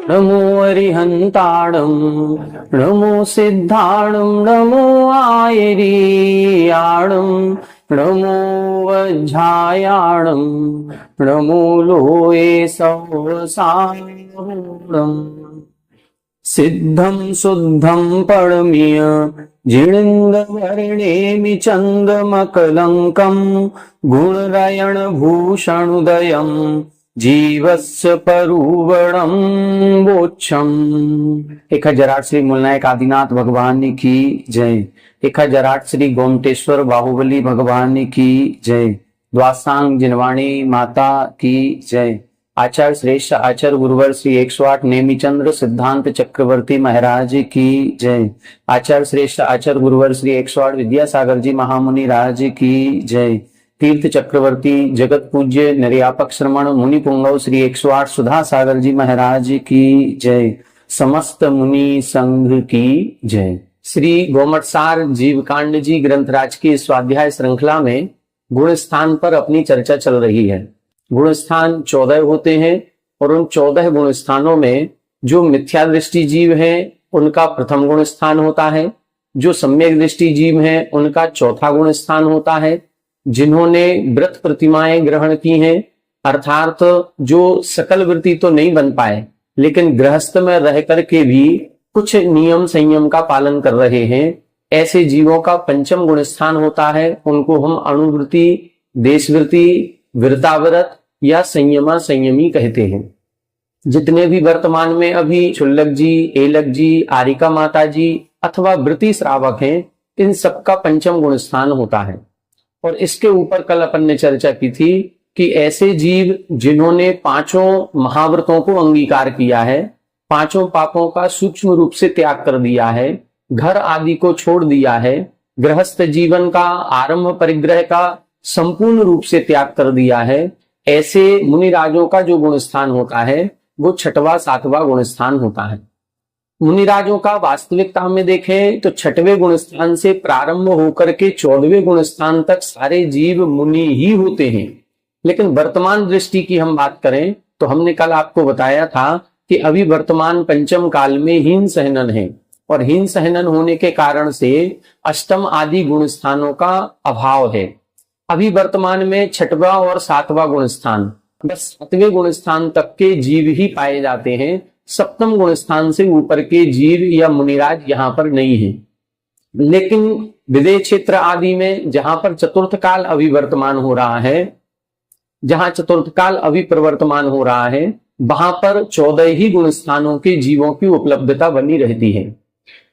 नमो अरिहंताणं नमो सिद्धाणं नमो आयर्याणं नमो वज्रायाणं नमो लोये सवसारणं सिद्धं शुद्धं परमीय जिणेन्द्रवर्णेमि चन्द्रमकलङ्कं गुणरायण भूषणोदयं जीवस्य परुवणं वोच्छम्। 1008 श्री मूलनायक आदिनाथ भगवान की जय। 1008 श्री गोमटेश्वर बाहुबली भगवान की जय। द्वासांग जिनवाणी माता की जय। आचार्य श्रेष्ठ आचार्य गुरुवर श्री 108 नेमिचंद्र सिद्धांत चक्रवर्ती महाराज की जय। आचार्य श्रेष्ठ आचार्य गुरुवर श्री 108 विद्यासागर जी महामुनि राज की जय। तीर्थ चक्रवर्ती जगत पूज्य निर्यापक श्रमण मुनि पुंगव श्री 108 सुधा सागर जी महाराज की जय। समस्त मुनि संघ की जय। श्री गोमटसार जीवकांड जी ग्रंथराज की स्वाध्याय श्रृंखला में गुण स्थान पर अपनी चर्चा चल रही है। गुण स्थान 14 होते हैं और उन 14 गुण स्थानों में जो मिथ्या दृष्टि जीव हैं उनका प्रथम गुण स्थान होता है, जो सम्यक दृष्टि जीव हैं उनका चौथा गुण स्थान होता है, जिन्होंने व्रत प्रतिमाएं ग्रहण की हैं अर्थात जो सकल वृत्ति तो नहीं बन पाए लेकिन गृहस्थ में रह करके भी कुछ नियम संयम का पालन कर रहे हैं, ऐसे जीवों का पंचम गुण स्थान होता है। उनको हम अणुवृत्ति, देशवृत्ति, वृताव्रत या संयमा संयमी कहते हैं। जितने भी वर्तमान में अभी क्षुल्लक जी, एलक जी, आरिका माता जी अथवा वृत्ति श्रावक हैं, इन सबका पंचम गुण स्थान होता है। और इसके ऊपर कल अपन ने चर्चा की थी कि ऐसे जीव जिन्होंने पांचों महाव्रतों को अंगीकार किया है, पांचों पापों का सूक्ष्म रूप से त्याग कर दिया है, घर आदि को छोड़ दिया है, गृहस्थ जीवन का आरंभ परिग्रह का संपूर्ण रूप से त्याग कर दिया है, ऐसे मुनिराजों का जो गुण स्थान होता है वो छठवां सातवां गुण स्थान होता है। मुनिराजों का वास्तविकता में देखें तो छठवें गुण स्थान से प्रारंभ होकर के 14वें गुण स्थान तक सारे जीव मुनि ही होते हैं। लेकिन वर्तमान दृष्टि की हम बात करें तो हमने कल आपको बताया था कि अभी वर्तमान पंचम काल में हीन सहनन है और हीन सहनन होने के कारण से अष्टम आदि गुण स्थानों का अभाव है। अभी वर्तमान में छठवां और सातवां गुण स्थान, बस सातवें गुण स्थान तक के जीव ही पाए जाते हैं। सप्तम गुण स्थान से ऊपर के जीव या मुनिराज यहाँ पर नहीं है। लेकिन विदेश क्षेत्र आदि में जहां पर चतुर्थ काल अभी वर्तमान हो रहा है, जहां चतुर्थ काल अभी प्रवर्तमान हो रहा है, वहां पर 14 ही गुण स्थानों के जीवों की उपलब्धता बनी रहती है।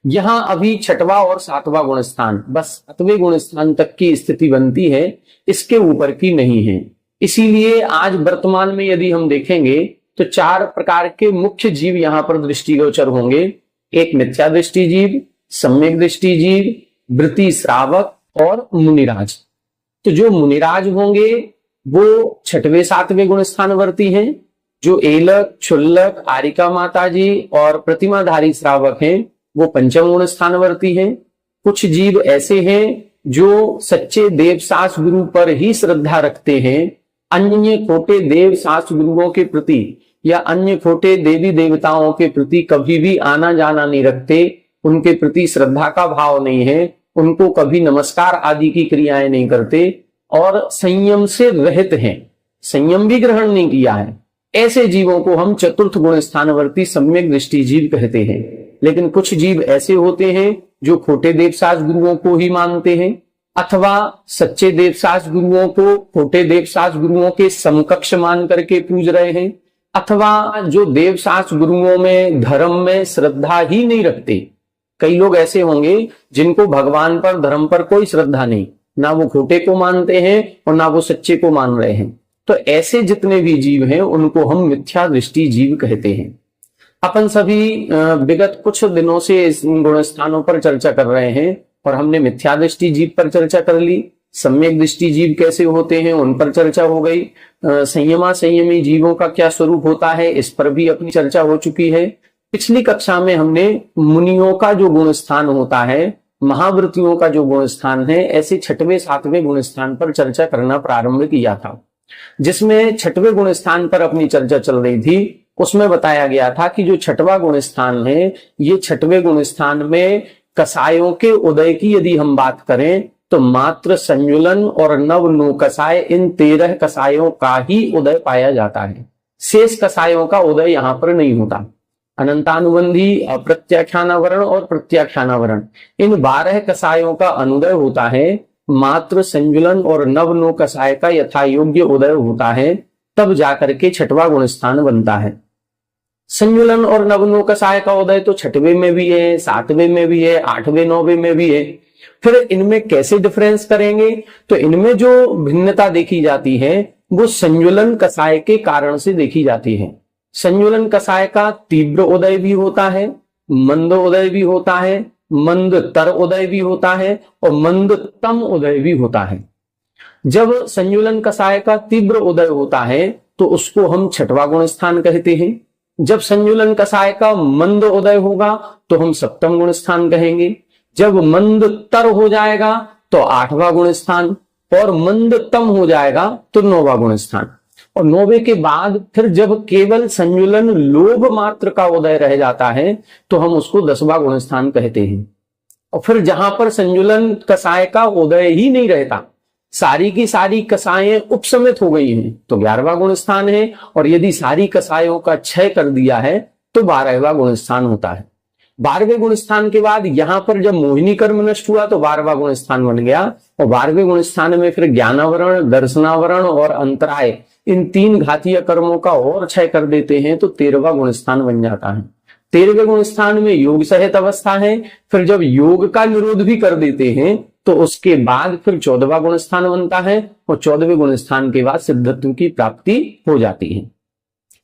यहाँ अभी छठवां और सातवां गुण स्थान, बस सातवें गुण स्थान तक की स्थिति बनती है, इसके ऊपर की नहीं है। इसीलिए आज वर्तमान में यदि हम देखेंगे तो 4 प्रकार के मुख्य जीव यहाँ पर दृष्टिगोचर होंगे। एक मिथ्या दृष्टि जीव, सम्यक दृष्टि जीव, वृत्ति श्रावक और मुनिराज। तो जो मुनिराज होंगे वो छठवें सातवें गुण स्थानवर्ती हैं। जो एलक, क्षुल्लक, आरिका माता जी और प्रतिमाधारी श्रावक हैं वो पंचम गुण स्थानवर्ती हैं। कुछ जीव ऐसे हैं जो सच्चे देव शास्त्र गुरु पर ही श्रद्धा रखते हैं, अन्य खोटे देव शास्त्र गुरुओं के प्रति या अन्य खोटे देवी देवताओं के प्रति कभी भी आना जाना नहीं रखते, उनके प्रति श्रद्धा का भाव नहीं है, उनको कभी नमस्कार आदि की क्रियाएं नहीं करते और संयम से रहित हैं, संयम भी ग्रहण नहीं किया है। ऐसे जीवों को हम चतुर्थ गुण स्थानवर्ती सम्यक दृष्टि जीव कहते हैं। लेकिन कुछ जीव ऐसे होते हैं जो खोटे देवशास्त्र गुरुओं को ही मानते हैं अथवा सच्चे देवशास्त्र गुरुओं को खोटे देवशास्त्र गुरुओं के समकक्ष मान करके पूज रहे हैं, अथवा जो देवशास्त्र गुरुओं में धर्म में श्रद्धा ही नहीं रखते। कई लोग ऐसे होंगे जिनको भगवान पर धर्म पर कोई श्रद्धा नहीं, ना वो खोटे को मानते हैं और ना वो सच्चे को मान रहे हैं। तो ऐसे जितने भी जीव हैं उनको हम मिथ्या दृष्टि जीव कहते हैं। अपन सभी विगत कुछ दिनों से इस गुण स्थानों पर चर्चा कर रहे हैं और हमने मिथ्या दृष्टि जीव पर चर्चा कर ली, सम्यक दृष्टि जीव कैसे होते हैं उन पर चर्चा हो गई, संयमा संयमी जीवों का क्या स्वरूप होता है इस पर भी अपनी चर्चा हो चुकी है। पिछली कक्षा में हमने मुनियों का जो गुण स्थान होता है, महावृत्तियों का जो गुण स्थान है, ऐसे छठवें सातवें गुण स्थान पर चर्चा करना प्रारंभ किया था, जिसमें छठवें गुण स्थान पर अपनी चर्चा चल रही थी उसमें बताया गया था कि जो छठवां गुण स्थान है, ये छठवें गुण स्थान में कसायों के उदय की यदि हम बात करें तो मात्र संजुलन और नव नो कसाय, इन 13 कसायों का ही उदय पाया जाता है। शेष कसायों का उदय यहां पर नहीं होता। अनंतानुबंधी, अप्रत्याख्यानावरण और प्रत्याख्यानावरण, इन 12 कसायों का अनुदय होता है। मात्र संजुलन और नव नो कसाय का यथा योग्य उदय होता है, तब जाकर के छठवां गुण स्थान बनता है। संजुलन और नव नो कसाय का उदय तो छठवें में भी है, 7वें में भी है, 8वें 9वें में भी है। फिर इनमें कैसे डिफरेंस करेंगे, तो इनमें जो भिन्नता देखी जाती है वो संजुलन कसाय के कारण से देखी जाती है। संजुलन कसाय का तीव्र उदय भी होता है, मंद उदय भी होता है, मंद तर उदय भी होता है और मंद तम उदय भी होता है। जब संजुलन कसाय का तीव्र उदय होता है तो उसको हम छठवां गुण स्थान कहते हैं। जब संजुलन कसाय का मंद उदय होगा तो हम सप्तम गुण स्थान कहेंगे। जब मंद तर हो जाएगा तो 8वां गुण स्थान, और मंद तम हो जाएगा तो 9वां गुण स्थान। और 9वें के बाद फिर जब केवल संजुलन लोभ मात्र का उदय रह जाता है तो हम उसको 10वां गुण स्थान कहते हैं। और फिर जहां पर संजुलन कसाय का उदय ही नहीं रहता, सारी की सारी कसाएं उपसमित हो गई हैं, तो 11वां गुण स्थान है। और यदि सारी कसायों का क्षय कर दिया है तो 12वां गुण स्थान होता है। 12वें गुण स्थान के बाद यहां पर जब मोहिनी कर्म नष्ट हुआ तो 12वां गुण स्थान बन गया। और 12वें गुण स्थान में फिर ज्ञानावरण, दर्शनावरण और अंतराय, इन 3 घातीय कर्मों का और क्षय कर देते हैं तो 13वां गुण स्थान बन जाता है। 13वें गुण स्थान में योग सहित अवस्था है। फिर जब योग का निरोध भी कर देते हैं तो उसके बाद फिर 14वां गुण स्थान बनता है। और 14वें गुण स्थान के बाद सिद्धत्व की प्राप्ति हो जाती है।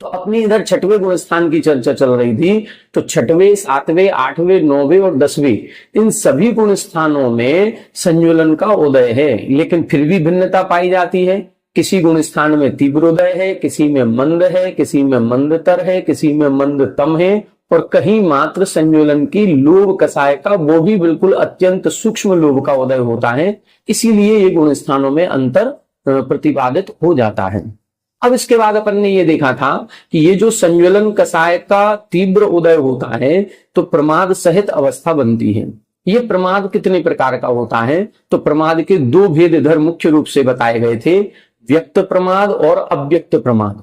तो अपनी इधर छठवें गुण स्थान की चर्चा चल रही थी, तो छठवें, 7वें, 8वें, 9वें और 10वें, इन सभी गुण स्थानों में संजुलन का उदय है। लेकिन फिर भी भिन्नता पाई जाती है। किसी गुण स्थान में तीव्र उदय है, किसी में मंद है, किसी में मंदतर है, किसी में मंदतम है, और कहीं मात्र संजुलन की लोभ कसाय का, वो भी बिल्कुल अत्यंत सूक्ष्म लोभ का उदय होता है। इसीलिए ये गुण स्थानों में अंतर प्रतिपादित हो जाता है। अब इसके बाद अपन ने ये देखा था कि ये जो संज्वलन कसाय का तीव्र उदय होता है तो प्रमाद सहित अवस्था बनती है। ये प्रमाद कितने प्रकार का होता है, तो प्रमाद के 2 भेद इधर मुख्य रूप से बताए गए थे, व्यक्त प्रमाद और अव्यक्त प्रमाद।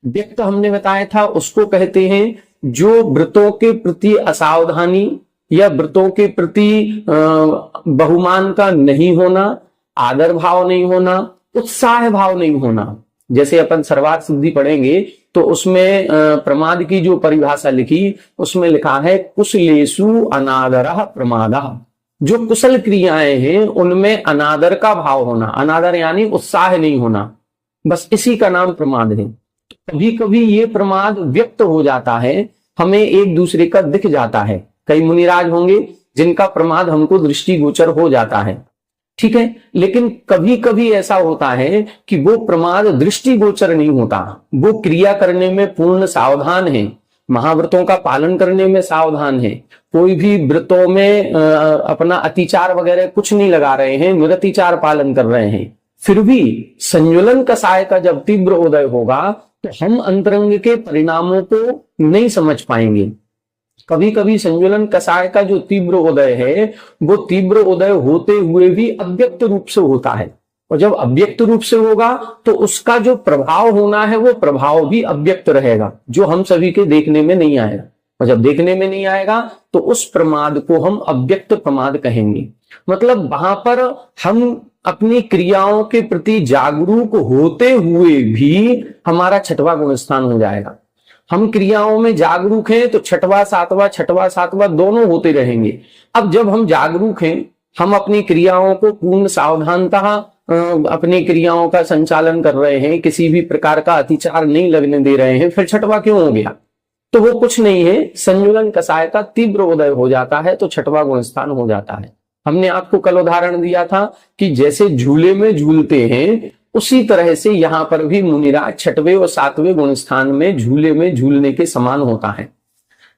व्यक्त हमने बताया था, उसको कहते हैं जो व्रतों के प्रति असावधानी या व्रतों के प्रति बहुमान का नहीं होना, आदर भाव नहीं होना, उत्साह भाव नहीं होना। जैसे अपन सर्वार्थ सिद्धि पढ़ेंगे तो उसमें प्रमाद की जो परिभाषा लिखी उसमें लिखा है कुशलेषु अनादरः प्रमादः। जो कुशल क्रियाएं हैं उनमें अनादर का भाव होना, अनादर यानी उत्साह नहीं होना, बस इसी का नाम प्रमाद है। तो कभी कभी ये प्रमाद व्यक्त हो जाता है, हमें एक दूसरे का दिख जाता है। कई मुनिराज होंगे जिनका प्रमाद हमको दृष्टिगोचर हो जाता है, ठीक है, लेकिन कभी कभी ऐसा होता है कि वो प्रमाद दृष्टिगोचर नहीं होता, वो क्रिया करने में पूर्ण सावधान है, महाव्रतों का पालन करने में सावधान है, कोई भी व्रतों में अपना अतिचार वगैरह कुछ नहीं लगा रहे हैं, निरतिचार पालन कर रहे हैं, फिर भी संज्वलन कसाय का जब तीव्र उदय होगा तो हम अंतरंग के परिणामों को नहीं समझ पाएंगे। कभी कभी संज्वलन कसाय का जो तीव्र उदय है वो तीव्र उदय होते हुए भी अव्यक्त रूप से होता है, और जब अव्यक्त रूप से होगा तो उसका जो प्रभाव होना है वो प्रभाव भी अव्यक्त रहेगा, जो हम सभी के देखने में नहीं आएगा। और जब देखने में नहीं आएगा तो उस प्रमाद को हम अव्यक्त प्रमाद कहेंगे। मतलब वहां पर हम अपनी क्रियाओं के प्रति जागरूक होते हुए भी हमारा छठवां गुण स्थान हो जाएगा। हम क्रियाओं में जागरूक हैं तो छठवां सातवां दोनों होते रहेंगे। अब जब हम जागरूक हैं, हम अपनी क्रियाओं को पूर्ण सावधानता अपनी क्रियाओं का संचालन कर रहे हैं, किसी भी प्रकार का अतिचार नहीं लगने दे रहे हैं, फिर छठवां क्यों हो गया? तो वो कुछ नहीं है, संज्वलन कसाय का तीव्र उदय हो जाता है तो छठवां गुण स्थान हो जाता है। हमने आपको कल उदाहरण दिया था कि जैसे झूले में झूलते हैं उसी तरह से यहाँ पर भी मुनिराज छठवें और सातवें गुण स्थान में झूले में झूलने के समान होता है।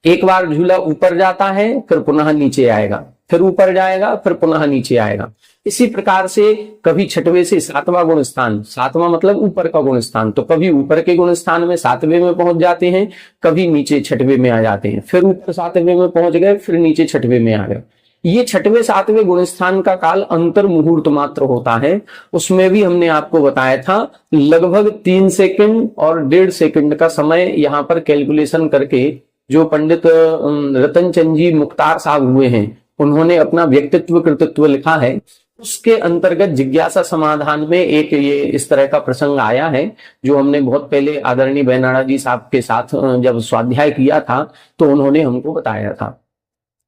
एक बार झूला ऊपर जाता है फिर पुनः नीचे आएगा, फिर ऊपर जाएगा, फिर पुनः नीचे आएगा। इसी प्रकार से कभी छठवें से सातवां गुण स्थान, सातवां मतलब ऊपर का गुण स्थान, तो कभी ऊपर के गुण स्थान में सातवें में पहुंच जाते हैं, कभी नीचे छठवें में आ जाते हैं, फिर ऊपर सातवें में पहुंच गए, फिर नीचे छठवें में आ गए। ये छठवें सातवें गुण स्थान का काल अंतर मुहूर्त मात्र होता है। उसमें भी हमने आपको बताया था लगभग 3 सेकंड और 1.5 सेकंड का समय यहाँ पर कैलकुलेशन करके जो पंडित रतन चंद जी मुख्तार साहब हुए हैं, उन्होंने अपना व्यक्तित्व कृतित्व लिखा है। उसके अंतर्गत जिज्ञासा समाधान में एक ये इस तरह का प्रसंग आया है, जो हमने बहुत पहले आदरणीय बैनाड़ा जी साहब के साथ जब स्वाध्याय किया था तो उन्होंने हमको बताया था।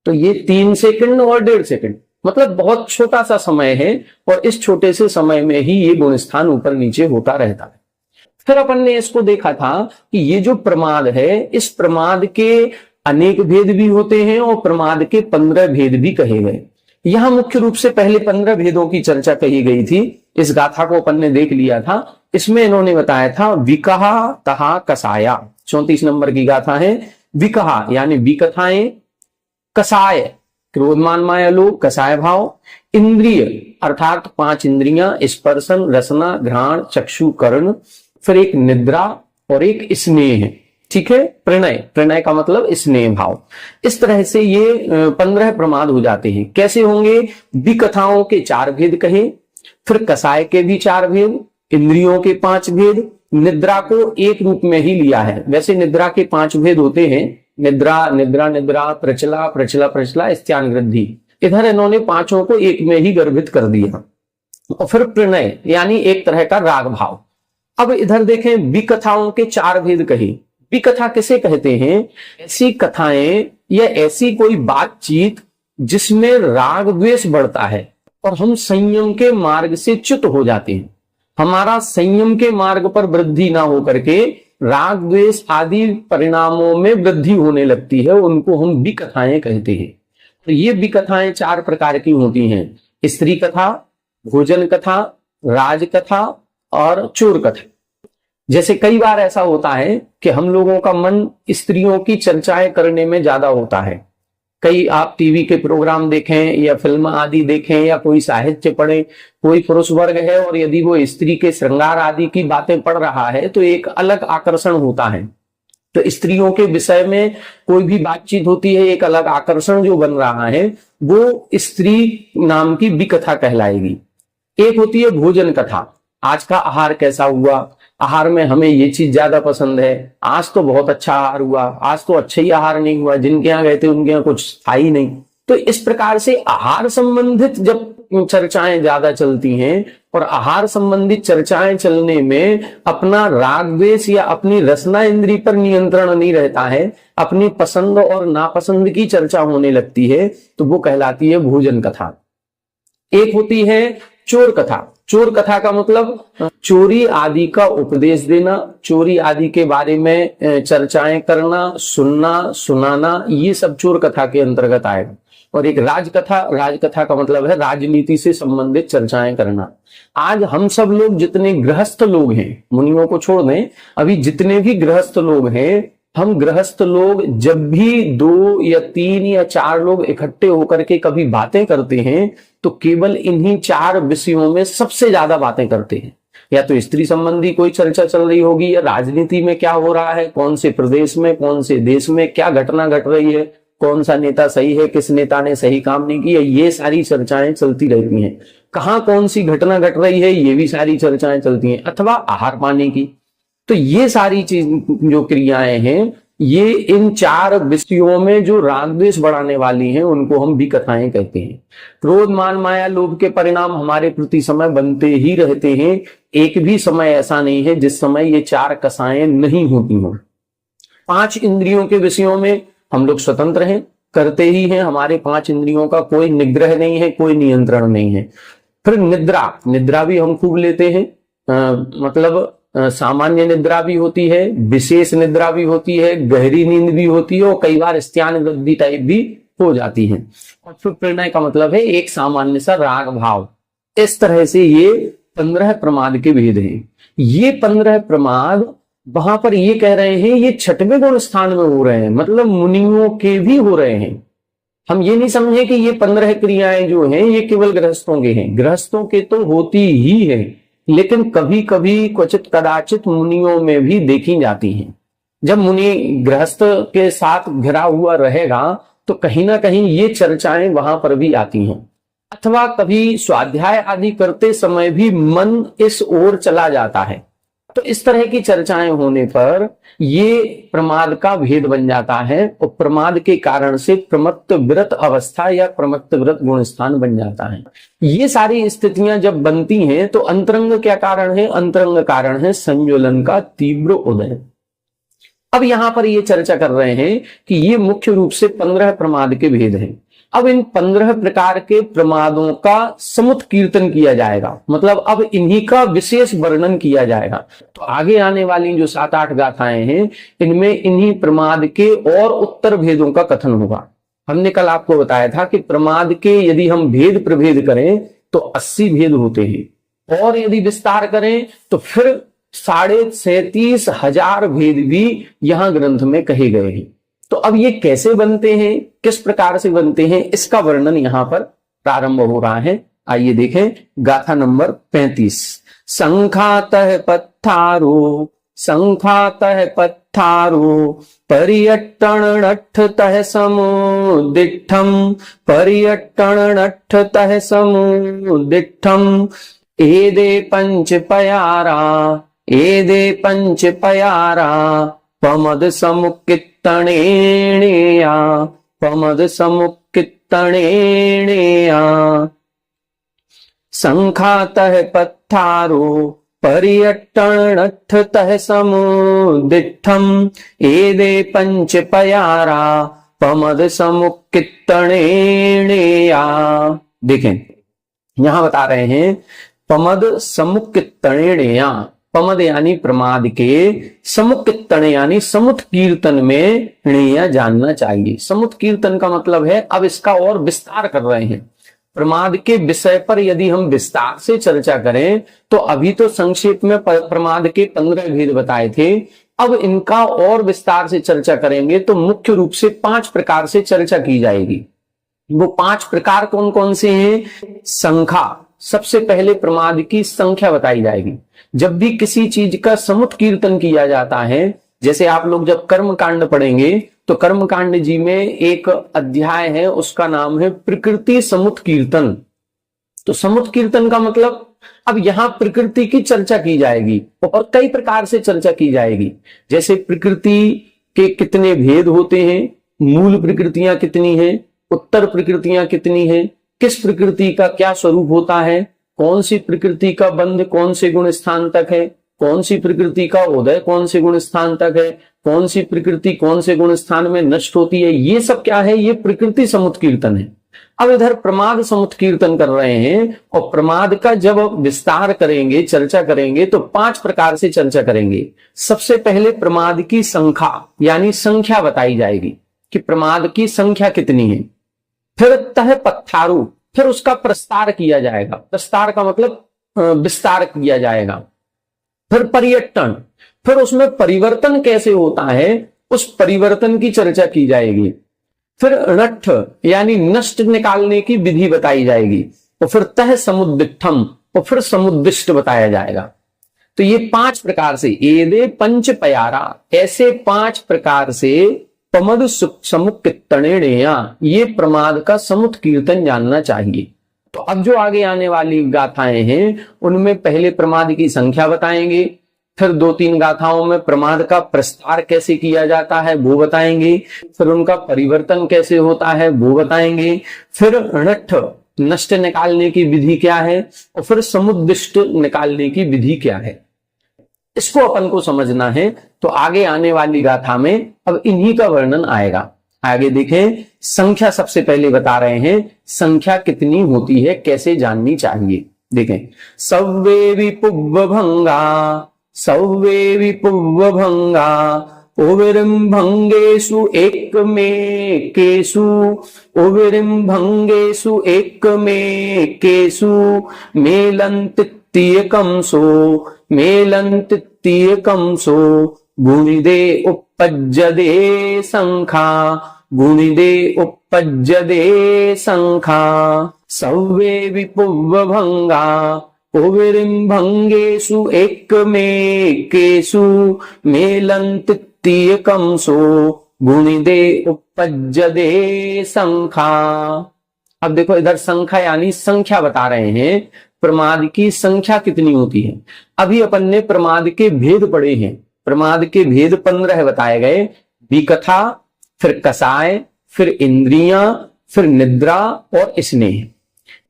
तो ये 3 सेकंड और 1.5 सेकंड मतलब बहुत छोटा सा समय है, और इस छोटे से समय में ही ये गुण स्थान ऊपर नीचे होता रहता है। फिर अपन ने इसको देखा था कि ये जो प्रमाद है, इस प्रमाद के अनेक भेद भी होते हैं और प्रमाद के 15 भेद भी कहे गए। यहां मुख्य रूप से पहले 15 भेदों की चर्चा कही गई थी। इस गाथा को अपन ने देख लिया था। इसमें इन्होंने बताया था विकहा तहा कसाया, 34 नंबर की गाथा है। विकहा यानी विकथाएं, कसाय क्रोधमान माया लोभ कसाय भाव, इंद्रिय अर्थात 5 इंद्रियां, स्पर्शन रसना घ्राण चक्षु कर्ण, फिर एक निद्रा और एक स्नेह है, ठीक है। प्रणय, प्रणय का मतलब स्नेह भाव। इस तरह से ये 15 प्रमाद हो जाते हैं। कैसे होंगे? विकथाओं के 4 भेद कहे, फिर कसाय के भी 4 भेद, इंद्रियों के 5 भेद, निद्रा को एक रूप में ही लिया है। वैसे निद्रा के 5 भेद होते हैं, निद्रा निद्रा निद्रा, प्रचला प्रचला प्रचला, स्त्यान वृद्धि। इधर इन्होंने 5 को एक में ही गर्भित कर दिया। और फिर प्रणय यानी एक तरह का राग भाव। अब इधर देखें, विकथाओं के 4 भेद कहे। विकथा किसे कहते हैं? ऐसी कथाएं या ऐसी कोई बातचीत जिसमें राग द्वेष बढ़ता है और हम संयम के मार्ग से च्युत हो जाते हैं। हमारा संयम के मार्ग पर वृद्धि ना हो करके राग द्वेष आदि परिणामों में वृद्धि होने लगती है, उनको हम विकथाएं कहते हैं। तो ये विकथाएं 4 प्रकार की होती हैं: स्त्री कथा, भोजन कथा, राज कथा और चोर कथा। जैसे कई बार ऐसा होता है कि हम लोगों का मन स्त्रियों की चर्चाएं करने में ज्यादा होता है। कई आप टीवी के प्रोग्राम देखें या फिल्म आदि देखें या कोई साहित्य पढ़ें, कोई पुरुष वर्ग है और यदि वो स्त्री के श्रृंगार आदि की बातें पढ़ रहा है तो एक अलग आकर्षण होता है। तो स्त्रियों के विषय में कोई भी बातचीत होती है, एक अलग आकर्षण जो बन रहा है वो स्त्री नाम की विकथा कहलाएगी। एक होती है भोजन कथा, आज का आहार कैसा हुआ, आहार में हमें ये चीज ज्यादा पसंद है, आज तो बहुत अच्छा आहार हुआ, आज तो अच्छा ही आहार नहीं हुआ, जिनके यहाँ गए थे उनके यहाँ कुछ था ही नहीं। तो इस प्रकार से आहार संबंधित जब चर्चाएं ज्यादा चलती हैं और आहार संबंधित चर्चाएं चलने में अपना राग द्वेष या अपनी रसना इंद्री पर नियंत्रण नहीं रहता है, अपनी पसंद और नापसंद की चर्चा होने लगती है, तो वो कहलाती है भोजन कथा। एक होती है चोर कथा। चोर कथा का मतलब चोरी आदि का उपदेश देना, चोरी आदि के बारे में चर्चाएं करना, सुनना सुनाना, ये सब चोर कथा के अंतर्गत आएगा। और एक राजकथा, राजकथा का मतलब है राजनीति से संबंधित चर्चाएं करना। आज हम सब लोग जितने गृहस्थ लोग हैं, मुनियों को छोड़ दें, अभी जितने भी गृहस्थ लोग हैं, हम गृहस्थ लोग जब भी 2 या 3 या 4 लोग इकट्ठे होकर के कभी बातें करते हैं तो केवल इन्हीं 4 विषयों में सबसे ज्यादा बातें करते हैं। या तो स्त्री संबंधी कोई चर्चा चल रही होगी, या राजनीति में क्या हो रहा है, कौन से प्रदेश में कौन से देश में क्या घटना घट रही है, कौन सा नेता सही है, किस नेता ने सही काम नहीं किया, ये सारी चर्चाएं चलती रहती हैं। कहाँ कौन सी घटना घट रही है, ये भी सारी चर्चाएं चलती हैं। अथवा आहार पानी की। तो ये सारी चीज जो क्रियाएं हैं, ये इन 4 विषयों में जो राग द्वेष बढ़ाने वाली हैं उनको हम विकथाएं कहते हैं। क्रोध मान माया लोभ के परिणाम हमारे प्रति समय बनते ही रहते हैं। एक भी समय ऐसा नहीं है जिस समय ये 4 कसाएं नहीं होती हों। 5 इंद्रियों के विषयों में हम लोग स्वतंत्र हैं, करते ही हैं। हमारे 5 इंद्रियों का कोई निग्रह नहीं है, कोई नियंत्रण नहीं है। फिर निद्रा, निद्रा भी हम खूब लेते हैं। मतलब सामान्य निद्रा भी होती है, विशेष निद्रा भी होती है, गहरी नींद भी होती है और कई बार स्त्यान वृद्धि टाइप भी हो जाती है। और फिर प्रणय का मतलब है एक सामान्य सा राग भाव। इस तरह से ये 15 प्रमाद के भेद हैं। ये 15 प्रमाद वहां पर ये कह रहे हैं ये 6वें गुण स्थान में हो रहे हैं, मतलब मुनियों के भी हो रहे हैं। हम ये नहीं समझे कि ये 15 क्रियाएं जो हैं ये केवल गृहस्थों के हैं, गृहस्थों के तो होती ही है, लेकिन कभी कभी क्वचित कदाचित मुनियों में भी देखी जाती हैं। जब मुनि गृहस्थ के साथ घिरा हुआ रहेगा तो कहीं ना कहीं ये चर्चाएं वहां पर भी आती हैं, अथवा कभी स्वाध्याय आदि करते समय भी मन इस ओर चला जाता है। तो इस तरह की चर्चाएं होने पर ये प्रमाद का भेद बन जाता है और प्रमाद के कारण से प्रमत्त विरत अवस्था या प्रमत्त विरत गुण स्थान बन जाता है। ये सारी स्थितियां जब बनती हैं तो अंतरंग क्या कारण है? अंतरंग कारण है संज्वलन का तीव्र उदय। अब यहां पर ये चर्चा कर रहे हैं कि ये मुख्य रूप से 15 प्रमाद के भेद हैं। अब इन 15 प्रकार के प्रमादों का समुत कीर्तन किया जाएगा, मतलब अब इन्हीं का विशेष वर्णन किया जाएगा। तो आगे आने वाली जो 7-8 गाथाएं हैं इनमें इन्हीं प्रमाद के और उत्तर भेदों का कथन होगा। हमने कल आपको बताया था कि प्रमाद के यदि हम भेद प्रभेद करें तो 80 भेद होते हैं, और यदि विस्तार करें तो फिर 37,500 भेद भी यहां ग्रंथ में कहे गए हैं। तो अब ये कैसे बनते हैं, किस प्रकार से बनते हैं, इसका वर्णन यहां पर प्रारंभ हो रहा है। आइए देखें गाथा नंबर 35। संखातः पत्थारो संखातः पत्थारो पर्यट्टणट्ठतः समुदिट्ठम् पर्यट्टणट्ठतः समुदिट्ठम् एदे पंच पयारा पमद समुक्कित्तणेणेया पमद समुक्कित्तणेणेया संखातः पत्थारो पर्यट्टणट्ठतः समुदिट्ठम् एदे पंच पयारा पमद समुक्कित्तणेणेया। देखें यहां बता रहे हैं पमद समुक्कित्तणेणेया, पमद यानी प्रमाद के, समुक्कित्तण यानी समुत कीर्तन में णेया जानना चाहिए। समुत कीर्तन का मतलब है अब इसका और विस्तार कर रहे हैं। प्रमाद के विषय पर यदि हम विस्तार से चर्चा करें तो अभी तो संक्षेप में प्रमाद के 15 भेद बताए थे, अब इनका और विस्तार से चर्चा करेंगे तो मुख्य रूप से 5 प्रकार से चर्चा की जाएगी। वो 5 प्रकार कौन कौन से हैं? संख्या, सबसे पहले प्रमाद की संख्या बताई जाएगी। जब भी किसी चीज का समुत कीर्तन किया जाता है, जैसे आप लोग जब कर्म कांड पढ़ेंगे तो कर्म कांड जी में एक अध्याय है, उसका नाम है प्रकृति समुत कीर्तन। तो समुत कीर्तन का मतलब अब यहां प्रकृति की चर्चा की जाएगी और कई प्रकार से चर्चा की जाएगी। जैसे प्रकृति के कितने भेद होते हैं, मूल प्रकृतियां कितनी हैं, उत्तर प्रकृतियां कितनी हैं, किस प्रकृति का क्या स्वरूप होता है, कौन सी प्रकृति का बंध कौन से गुण स्थान तक है, कौन सी प्रकृति का उदय कौन से गुण स्थान तक है, कौन सी प्रकृति कौन से गुण स्थान में नष्ट होती है, ये सब क्या है? ये प्रकृति समुत कीर्तन है। अब इधर प्रमाद समुत कीर्तन कर रहे हैं और प्रमाद का जब विस्तार करेंगे, चर्चा करेंगे तो 5 प्रकार से चर्चा करेंगे। सबसे पहले प्रमाद की संख्या यानी संख्या बताई जाएगी कि प्रमाद की संख्या कितनी है। फिर तह पत्थारू, फिर उसका प्रस्तार किया जाएगा। प्रस्तार का मतलब विस्तार किया जाएगा। फिर पर्यट्टन, फिर उसमें परिवर्तन कैसे होता है उस परिवर्तन की चर्चा की जाएगी। फिर णट्ठ यानी नष्ट निकालने की विधि बताई जाएगी। और फिर तह समुद्दिष्टम, और फिर समुद्दिष्ट बताया जाएगा। तो ये 5 प्रकार से एदे पंच पयारा, ऐसे 5 प्रकार से पमद समुक्कित्तणेणेया, ये प्रमाद का समुत कीर्तन जानना चाहिए। तो अब जो आगे आने वाली गाथाएं हैं उनमें पहले प्रमाद की संख्या बताएंगे, फिर 2-3 गाथाओं में प्रमाद का प्रस्तार कैसे किया जाता है वो बताएंगे, फिर उनका परिवर्तन कैसे होता है वो बताएंगे, फिर णट्ठ नष्ट निकालने की विधि क्या है, और फिर समुद्दिष्ट निकालने की विधि क्या है। इसको अपन को समझना है तो आगे आने वाली गाथा में अब इन्हीं का वर्णन आएगा। आगे देखें, संख्या सबसे पहले बता रहे हैं, संख्या कितनी होती है, कैसे जाननी चाहिए। देखें, सव्वे विपुव्वभंगा सव्वे विपुव्वभंगा उविरिम्भंगेषु एकमेकेषु उविरिम्भंगेषु एकमेकेषु मेलन्तित्यकंसो गुणिदे उपपज्यदे संख्या गुणिदे उपपज्यते संखा सव्वे विपुवभंगा पुविरिं भंगेषु एकमेकेषु मेलन्तीयकंसो गुणिदे उपपज्यते संखा। अब देखो इधर संख्या यानी संख्या बता रहे हैं, प्रमाद की संख्या कितनी होती है। अभी अपन ने प्रमाद के भेद पढ़े हैं, प्रमाद के भेद 15 बताए गए, विकथा, फिर कसाय, फिर इंद्रियां, फिर निद्रा और स्नेह।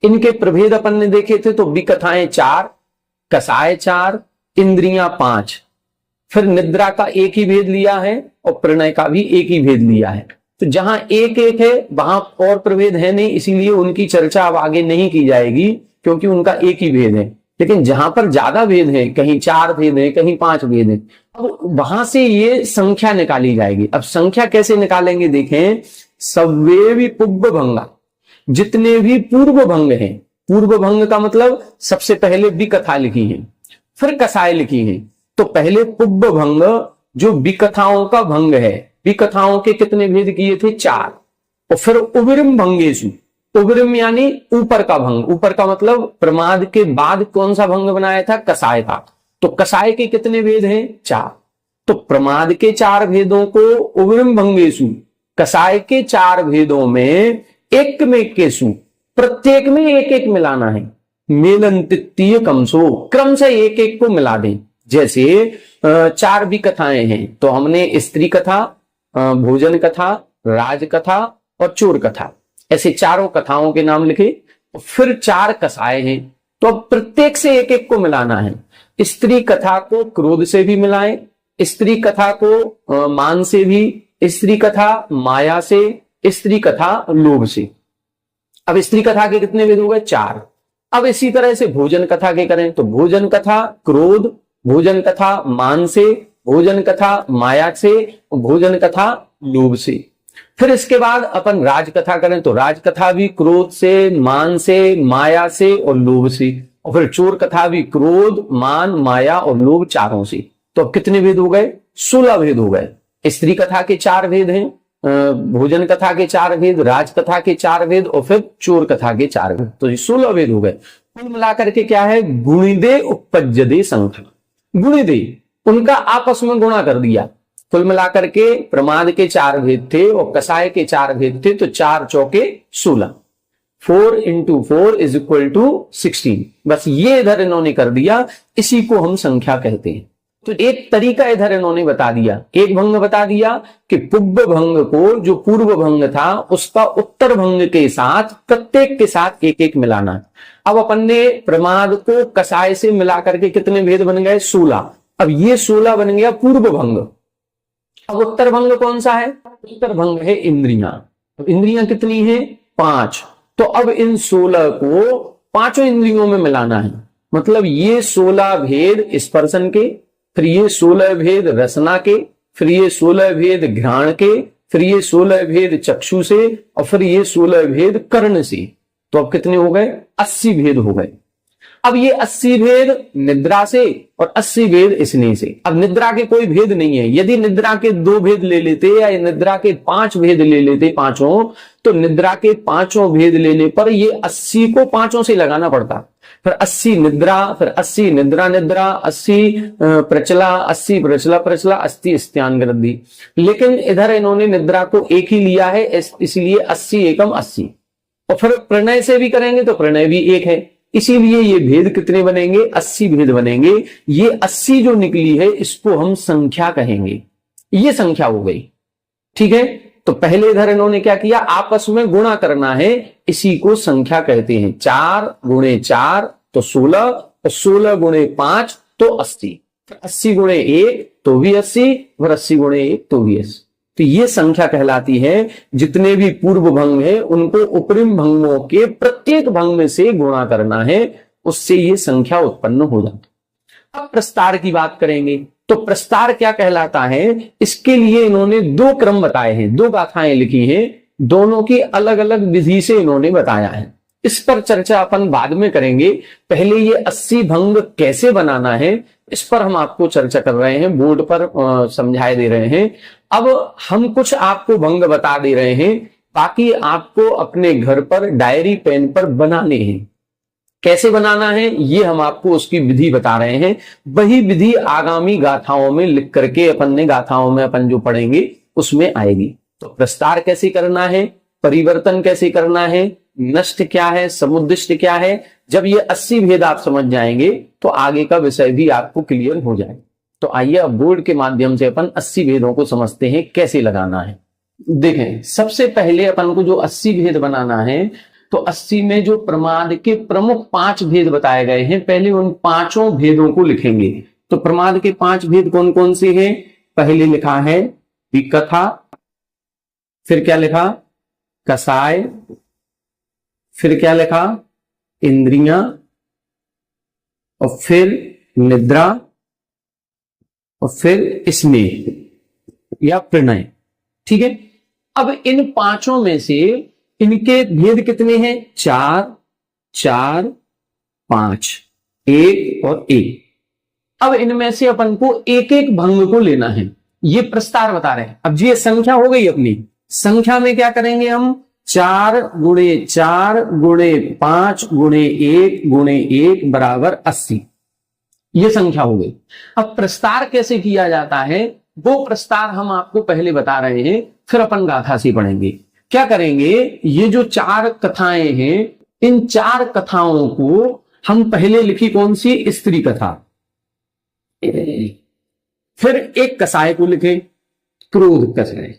इनके प्रभेद अपन ने देखे थे। तो विकथाएं 4, कसाय 4, इंद्रियां 5, फिर निद्रा का एक ही भेद लिया है और प्रणय का भी एक ही भेद लिया है। तो जहां एक एक है वहां और प्रभेद है नहीं, इसीलिए उनकी चर्चा अब आगे नहीं की जाएगी क्योंकि उनका एक ही भेद है। लेकिन जहां पर ज्यादा भेद है, कहीं 4 भेद है, कहीं 5 भेद है, अब वहां से ये संख्या निकाली जाएगी। अब संख्या कैसे निकालेंगे देखें। सव्वे विपुव भंगा, जितने भी पूर्व भंग हैं, पूर्व भंग का मतलब सबसे पहले विकथा लिखी है, फिर कसाय लिखी है। तो पहले पुब्ब भंग जो विकथाओं का भंग है, विकथाओं के कितने भेद किए थे 4। और फिर उबरिम भंगेशु, उबरिम यानी ऊपर का भंग, ऊपर का मतलब प्रमाद के बाद कौन सा भंग बनाया था, कसाय का। तो कसाय के कितने भेद हैं 4। तो प्रमाद के 4 भेदों को उबरिम भंगेशु, कसाय के 4 भेदों में एक में केसु, प्रत्येक में एक एक मिलाना है। मेलंतीय कमसो, क्रम से एक एक को मिला दें। जैसे 4 भी कथाएं हैं तो हमने स्त्री कथा, भोजन कथा, राज कथा और चोर कथा, ऐसे चारों कथाओं के नाम लिखे। फिर 4 कसाए हैं तो अब प्रत्येक से एक एक को मिलाना है। स्त्री कथा को क्रोध से भी मिलाएं, स्त्री कथा को मान से भी, स्त्री कथा माया से, स्त्री कथा लोभ से। अब स्त्री कथा के कितने भेद हो गए 4। अब इसी तरह से भोजन कथा के करें तो भोजन कथा क्रोध, भोजन कथा मान से, भोजन कथा माया से, भोजन कथा लोभ से। फिर इसके बाद अपन राज कथा करें तो राज कथा भी क्रोध से, मान से, माया से और लोभ से। और फिर चोर कथा भी क्रोध, मान, माया और लोभ चारों से। तो अब कितने भेद हो गए 16 भेद हो गए। स्त्री कथा के 4 भेद हैं, भोजन कथा के 4 भेद, राज कथा के 4 भेद और फिर चोर कथा के 4 भेद। तो 16 भेद हो गए। कुल मिलाकर के क्या है, गुणिदे उपपज्यते संख्या। गुणिदे उनका आपस में गुणा कर दिया। कुल मिलाकर के प्रमाद के 4 भेद थे और कसाय के 4 भेद थे, तो 4 चौके 16। 4 × 4 = 16। बस ये इधर इन्होंने कर दिया, इसी को हम संख्या कहते हैं। तो एक तरीका इधर इन्होंने बता दिया, एक भंग बता दिया कि पुब्ब भंग को जो पूर्व भंग था उसका उत्तर भंग के साथ प्रत्येक के साथ एक एक मिलाना। अब अपन ने प्रमाद को कसाय से मिला करके कितने भेद बन गए 16। अब ये 16 बन गया पूर्व भंग। अब उत्तर भंग कौन सा है, उत्तर भंग है इंद्रियां। इंद्रियां कितनी है 5। तो अब इन 16 को पांचों इंद्रियों में मिलाना है। मतलब ये 16 भेद स्पर्शन के, फिर ये 16 भेद रसना के, फिर ये 16 भेद घ्राण के, फिर ये 16 भेद चक्षु से और फिर ये 16 भेद कर्ण से। तो अब कितने हो गए 80 भेद हो गए। अब ये 80 भेद निद्रा से और 80 भेद स्नेह से। अब निद्रा के कोई भेद नहीं है। यदि निद्रा के 2 भेद ले लेते या निद्रा के 5 भेद ले लेते पांचों, तो निद्रा के 5 भेद लेने पर ये 80 को 5 से लगाना पड़ता। फिर 80 निद्रा, फिर 80 निद्रा निद्रा, 80 प्रचला, 80 प्रचला प्रचला, 80 स्त्यान ग्रंथि। लेकिन इधर इन्होंने निद्रा को एक ही लिया है, इसलिए 80 एकम 80। और फिर प्रणय से भी करेंगे तो प्रणय भी एक है, इसीलिए ये भेद कितने बनेंगे 80 भेद बनेंगे। ये 80 जो निकली है इसको हम संख्या कहेंगे। ये संख्या हो गई, ठीक है। तो पहले इधर इन्होंने क्या किया, आपस में गुणा करना है, इसी को संख्या कहते हैं। 4 × 4 तो 16 और 16 × 5 तो 80, 80 × 1 तो भी 80, और 80 × 1 तो भी 80। तो ये संख्या कहलाती है। जितने भी पूर्व भंग है उनको उपरिम भंगों के प्रत्येक भंग में से गुणा करना है, उससे ये संख्या उत्पन्न हो जाती। अब प्रस्तार की बात करेंगे तो प्रस्तार क्या कहलाता है, इसके लिए इन्होंने 2 क्रम बताए हैं, 2 गाथाएं लिखी हैं, दोनों की अलग अलग विधि से इन्होंने बताया है। इस पर चर्चा अपन बाद में करेंगे। पहले ये 80 भंग कैसे बनाना है इस पर हम आपको चर्चा कर रहे हैं, बोर्ड पर समझाए दे रहे हैं। अब हम कुछ आपको भंग बता दे रहे हैं, बाकी आपको अपने घर पर डायरी पेन पर बनाने हैं। कैसे बनाना है ये हम आपको उसकी विधि बता रहे हैं। वही विधि आगामी गाथाओं में लिख करके अपन ने गाथाओं में अपन जो पढ़ेंगे उसमें आएगी। तो प्रस्तार कैसे करना है, परिवर्तन कैसे करना है, नष्ट क्या है, समुद्दिष्ट क्या है, जब ये 80 भेद आप समझ जाएंगे तो आगे का विषय भी आपको क्लियर हो जाएगा। तो आइए अब बोर्ड के माध्यम से अपन 80 भेदों को समझते हैं कैसे लगाना है। देखें, सबसे पहले अपन को जो 80 भेद बनाना है, तो 80 में जो प्रमाद के प्रमुख 5 भेद बताए गए हैं, पहले उन 5 भेदों को लिखेंगे। तो प्रमाद के 5 भेद कौन कौन से हैं? पहले लिखा है विकथा, फिर क्या लिखा? कसाय, फिर क्या लिखा? इंद्रियां, और फिर निद्रा, और फिर स्नेह या प्रणय। ठीक है। अब इन 5 में से इनके भेद कितने हैं? 4, 4, 5, 1 और 1। अब इनमें से अपन को एक एक भंग को लेना है, ये प्रस्तार बता रहे हैं। अब ये संख्या हो गई अपनी, संख्या में क्या करेंगे हम? 4 गुणे 4 गुणे 5 गुणे 1 गुणे 1 बराबर 80, ये संख्या हो गई। अब प्रस्तार कैसे किया जाता है वो प्रस्तार हम आपको पहले बता रहे हैं, फिर अपन गाथा से पढ़ेंगे। क्या करेंगे? ये जो 4 कथाएं हैं, इन 4 कथाओं को हम पहले लिखी कौन सी? स्त्री कथा। फिर एक कसाय को लिखे, क्रोध कसाय।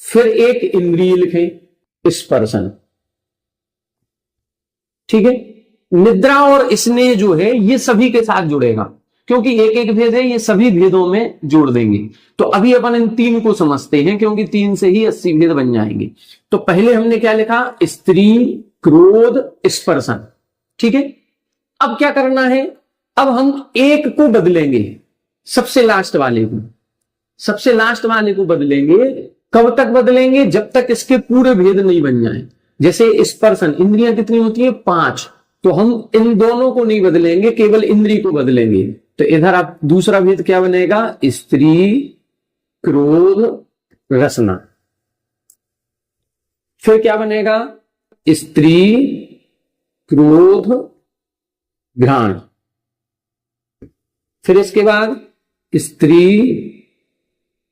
फिर एक इंद्रिय लिखे, स्पर्शन। ठीक है। निद्रा और स्नेह जो है ये सभी के साथ जुड़ेगा, क्योंकि एक एक भेद है, ये सभी भेदों में जोड़ देंगे। तो अभी अपन इन 3 को समझते हैं, क्योंकि 3 से ही 80 भेद बन जाएंगे। तो पहले हमने क्या लिखा? स्त्री, क्रोध, स्पर्शन। ठीक है। अब क्या करना है? अब हम एक को बदलेंगे, सबसे लास्ट वाले को, सबसे लास्ट वाले को बदलेंगे। कब तक बदलेंगे? जब तक इसके पूरे भेद नहीं बन जाए। जैसे स्पर्शन, इंद्रियां कितनी होती है? 5। तो हम इन दोनों को नहीं बदलेंगे, केवल इंद्री को बदलेंगे। तो इधर आप दूसरा भेद क्या बनेगा? स्त्री, क्रोध, रसना। फिर क्या बनेगा? स्त्री, क्रोध, घ्राण। फिर इसके बाद स्त्री,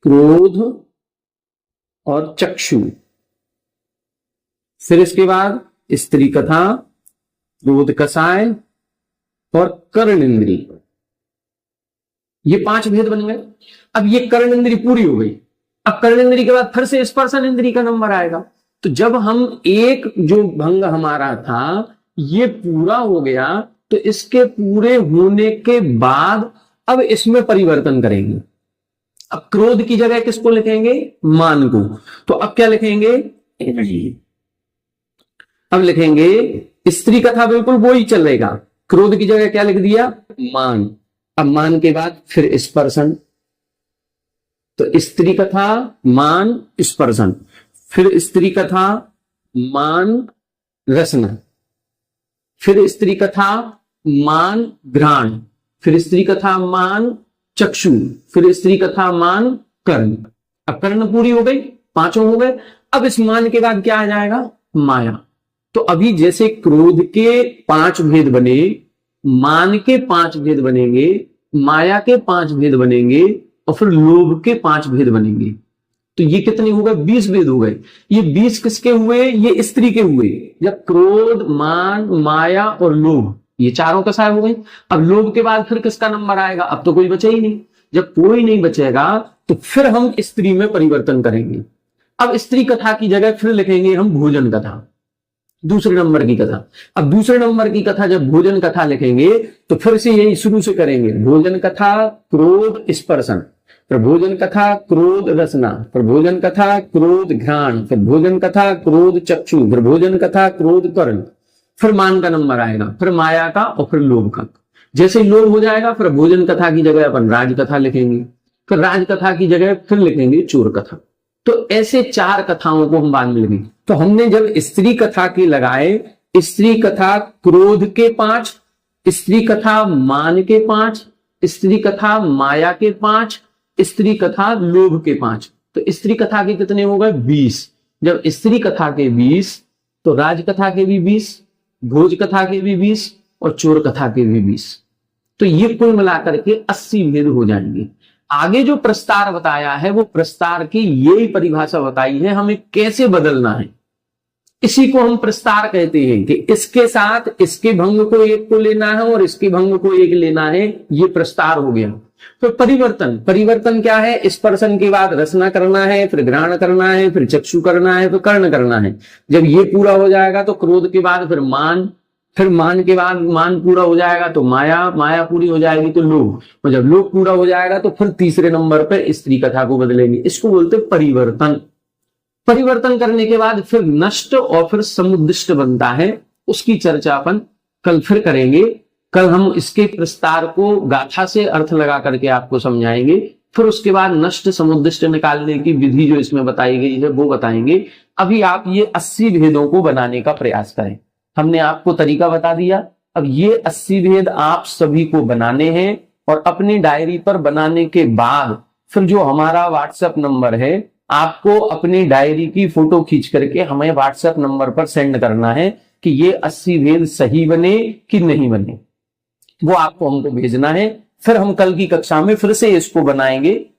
क्रोध और चक्षु। फिर इसके बाद स्त्री कथा, क्रोध कसाय और कर्ण इंद्री। ये 5 भेद बन गए। अब ये कर्ण इंद्री पूरी हो गई। अब कर्ण इंद्री के बाद फिर से स्पर्शन इंद्री का नंबर आएगा। तो जब हम एक जो भंग हमारा था ये पूरा हो गया, तो इसके पूरे होने के बाद अब इसमें परिवर्तन करेंगे। अब क्रोध की जगह किसको लिखेंगे? मान को। तो अब क्या लिखेंगे? अब लिखेंगे स्त्री कथा, बिल्कुल वो ही चलेगा। क्रोध की जगह क्या लिख दिया? मान। अब मान के बाद फिर स्पर्शन। तो स्त्री कथा, मान, स्पर्शन। फिर स्त्री कथा, मान, रसना। फिर स्त्री कथा, मान, घ्राण। फिर स्त्री कथा, मान, चक्षु। फिर स्त्री कथा, मान, कर्ण। अब कर्ण पूरी हो गई, 5 हो गए। अब इस मान के बाद क्या आ जाएगा? माया। तो अभी जैसे क्रोध के 5 भेद बने, मान के 5 भेद बनेंगे, माया के 5 भेद बनेंगे, और फिर लोभ के 5 भेद बनेंगे। तो ये कितने हो गए? 20 भेद हो गए। ये 20 किसके हुए? ये स्त्री के हुए। जब क्रोध, मान, माया और लोभ, ये चारों कसाय हो गए। अब लोभ के बाद फिर किसका नंबर आएगा? अब तो कोई बचा ही नहीं। जब कोई नहीं बचेगा तो फिर हम स्त्री में परिवर्तन करेंगे। अब स्त्री कथा की जगह फिर लिखेंगे हम भोजन कथा, दूसरे नंबर की कथा। अब दूसरे नंबर की कथा जब भोजन कथा लिखेंगे तो फिर से यही शुरू से करेंगे। भोजन कथा, क्रोध, स्पर्शन। फिर भोजन कथा, क्रोध, रसना। फिर भोजन कथा, क्रोध, घ्राण। फिर भोजन कथा, क्रोध, चक्षु। फिर भोजन कथा, क्रोध, कर्ण। फिर मान का नंबर आएगा, फिर माया का, और फिर लोभ का। जैसे लोभ हो जाएगा फिर भोजन कथा की जगह अपन राज कथा लिखेंगे। फिर राज कथा की जगह फिर लिखेंगे चोर कथा। तो ऐसे 4 कथाओं को हम बांध लेंगे। तो हमने जब स्त्री कथा के लगाए, स्त्री कथा क्रोध के 5, स्त्री कथा मान के 5, स्त्री कथा माया के 5, स्त्री कथा लोभ के 5, तो स्त्री कथा के कितने हो गए? 20। जब स्त्री कथा के 20 तो राज कथा के भी 20, भोज कथा के भी 20 और चोर कथा के भी 20। तो ये कुल मिलाकर के 80 भेद हो जाएंगे। आगे जो प्रस्तार बताया है वो प्रस्तार की यही परिभाषा बताई है हमें कैसे बदलना है। इसी को हम प्रस्तार कहते हैं कि इसके साथ इसके भंग को एक को लेना है और इसके भंग को एक लेना है, ये प्रस्तार हो गया। तो परिवर्तन, परिवर्तन क्या है? स्पर्शन के बाद रसना करना है, फिर घ्राण करना है, फिर चक्षु करना है, फिर कर्ण करना है। जब ये पूरा हो जाएगा तो क्रोध के बाद फिर मान, फिर मान के बाद मान पूरा हो जाएगा तो माया, माया पूरी हो जाएगी तो लोभ, और जब लोभ पूरा हो जाएगा तो फिर तीसरे नंबर पर स्त्री कथा को बदलेंगे। इसको बोलते परिवर्तन। परिवर्तन करने के बाद फिर नष्ट और फिर समुद्दिष्ट बनता है, उसकी चर्चा अपन कल फिर करेंगे। कल हम इसके प्रस्तार को गाथा से अर्थ लगा करके आपको समझाएंगे, फिर उसके बाद नष्ट समुद्दिष्ट निकालने की विधि जो इसमें बताई गई है वो बताएंगे। अभी आप ये 80 भेदों को बनाने का प्रयास करें। हमने आपको तरीका बता दिया, अब ये 80 भेद आप सभी को बनाने हैं और अपनी डायरी पर बनाने के बाद फिर जो हमारा व्हाट्सएप नंबर है, आपको अपनी डायरी की फोटो खींच करके हमें व्हाट्सएप नंबर पर सेंड करना है कि ये 80 भेद सही बने कि नहीं बने, वो आपको हमको भेजना है। फिर हम कल की कक्षा में फिर से इसको बनाएंगे